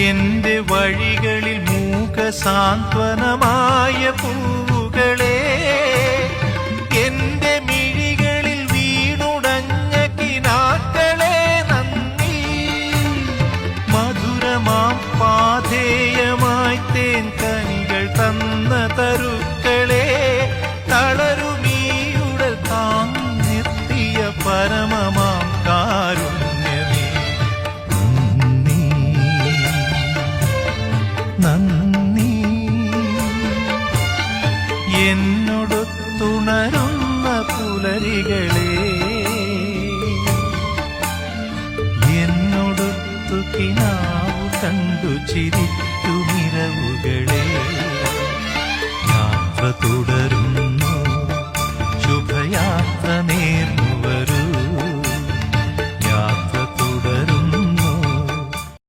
എന്റെ വഴികളിൽ മൂകസാന്ത്വനമായ പൂവുകളെ, എന്റെ മിഴികളിൽ വീണുടഞ്ഞ കിനാക്കളെ നന്ദി. മധുരമാം പാധേയമായി തേൻ കനികൾ തന്ന തരുക്കളെ, തളരുമീയുടൽ താങ്ങിർത്തിയ പരമമാം കാരുണ്യമേ നന്ദി. എന്നോടൊത്തുണരുന്ന പുലരികളെ, എന്നോടൊത്തു കിനാവു കണ്ടു ചിരിക്കുമിരവുകളെ, യാത്ര തുടരും